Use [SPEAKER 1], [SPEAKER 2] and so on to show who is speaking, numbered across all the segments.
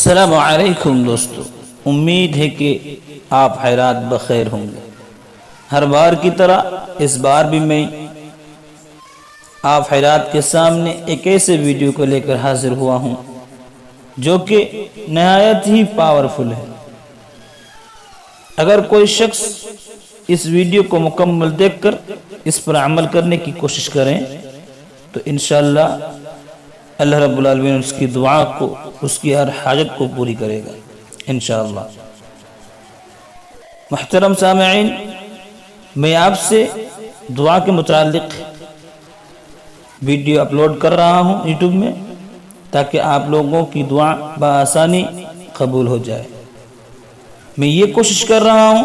[SPEAKER 1] السلام علیکم دوستو، امید ہے کہ آپ خیرات بخیر ہوں گے۔ ہر بار کی طرح اس بار بھی میں آپ خیرات کے سامنے ایک ایسے ویڈیو کو لے کر حاضر ہوا ہوں جو کہ نہایت ہی پاورفل ہے۔ اگر کوئی شخص اس ویڈیو کو مکمل دیکھ کر اس پر عمل کرنے کی کوشش کریں تو انشاءاللہ اللہ رب العالمین اس کی دعا کو، اس کی ہر حاجت کو پوری کرے گا انشاءاللہ۔ محترم سامعین، میں آپ سے دعا کے متعلق ویڈیو اپلوڈ کر رہا ہوں یوٹیوب میں، تاکہ آپ لوگوں کی دعا بآسانی قبول ہو جائے۔ میں یہ کوشش کر رہا ہوں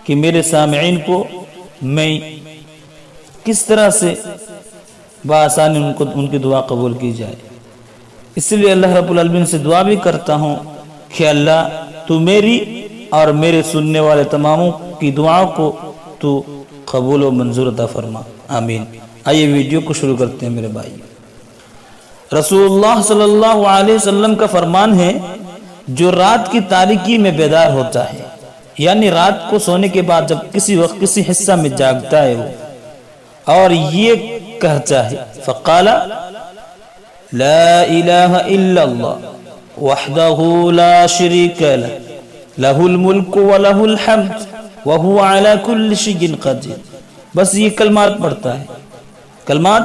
[SPEAKER 1] کہ میرے سامعین کو میں کس طرح سے بآسانی ان کی دعا قبول کی جائے، اس لیے اللہ رب العالمین سے دعا بھی کرتا ہوں کہ اللہ تو میری اور میرے سننے والے تماموں کی دعا کو تو قبول و منظور عطا فرما، آمین۔ آئیے ویڈیو کو شروع کرتے ہیں میرے بھائی۔ رسول اللہ صلی اللہ علیہ وسلم کا فرمان ہے، جو رات کی تاریکی میں بیدار ہوتا ہے، یعنی رات کو سونے کے بعد جب کسی وقت کسی حصہ میں جاگتا ہے وہ اور یہ کہتا ہے فقال لا الہ الا اللہ وحدہ لا شریک لہ لہ الملک ولہ الحمد وہو علی کل شیء قدیر، بس یہ کلمات پڑھتا ہے، کلمات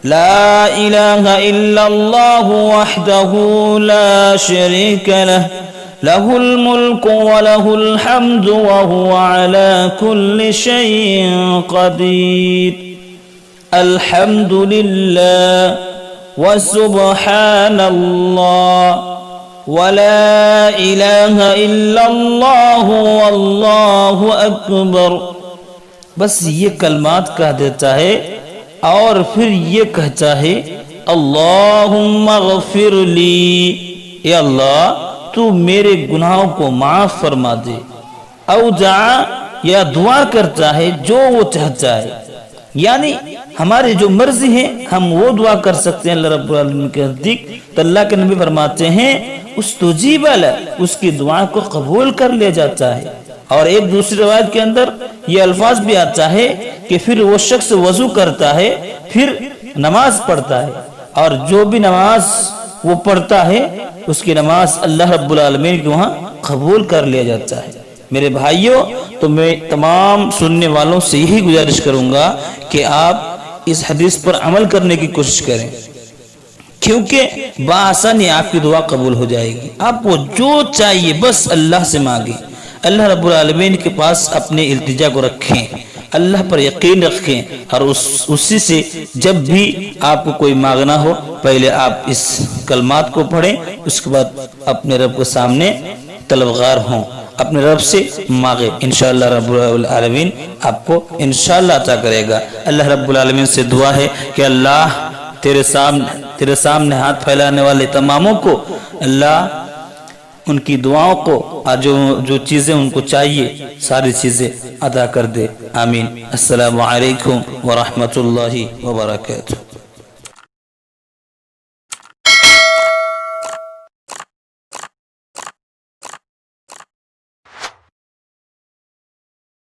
[SPEAKER 1] لا الہ الا اللہ وحدہ لا شریک لہ لہ الملک ولہ الحمد وہو علی کل شیء قدیر، الحمد للہ وسبحان اللہ ولا الہ الا اللہ واللہ اکبر، بس یہ کلمات کہہ دیتا ہے اور پھر یہ کہتا ہے اللہم اغفر لی، اے اللہ تو میرے گناہوں کو معاف فرما دے، او دعا یا دعا کرتا ہے جو وہ چاہتا ہے، یعنی ہماری جو مرضی ہے ہم وہ دعا کر سکتے ہیں اللہ رب العالمین کے نزدیک، تو اللہ کے نبی فرماتے ہیں استجیب لہ، اس کی دعا کو قبول کر لیا جاتا ہے۔ اور ایک دوسری روایت کے اندر یہ الفاظ بھی آتا ہے کہ پھر وہ شخص وضو کرتا ہے، پھر نماز پڑھتا ہے، اور جو بھی نماز وہ پڑھتا ہے اس کی نماز اللہ رب العالمین کے وہاں قبول کر لیا جاتا ہے۔ میرے بھائیوں، تو میں تمام سننے والوں سے یہی گزارش کروں گا کہ آپ اس حدیث پر عمل کرنے کی کوشش کریں، کیونکہ بآسانی آپ کی دعا قبول ہو جائے گی۔ آپ کو جو چاہیے بس اللہ سے مانگیں، اللہ رب العالمین کے پاس اپنے التجا کو رکھیں، اللہ پر یقین رکھیں، اور اسی سے جب بھی آپ کو کوئی مانگنا ہو پہلے آپ اس کلمات کو پڑھیں، اس کے بعد اپنے رب کے سامنے طلبگار ہوں، اپنے رب سے مانگے، انشاءاللہ رب العالمین آپ کو انشاءاللہ عطا کرے گا۔ اللہ رب العالمین سے دعا ہے کہ اللہ تیرے سامنے ہاتھ پھیلانے والے تماموں کو اللہ ان کی دعاؤں کو اور جو چیزیں ان کو چاہیے ساری چیزیں عطا کر دے، آمین۔ السلام علیکم ورحمۃ اللہ وبرکاتہ۔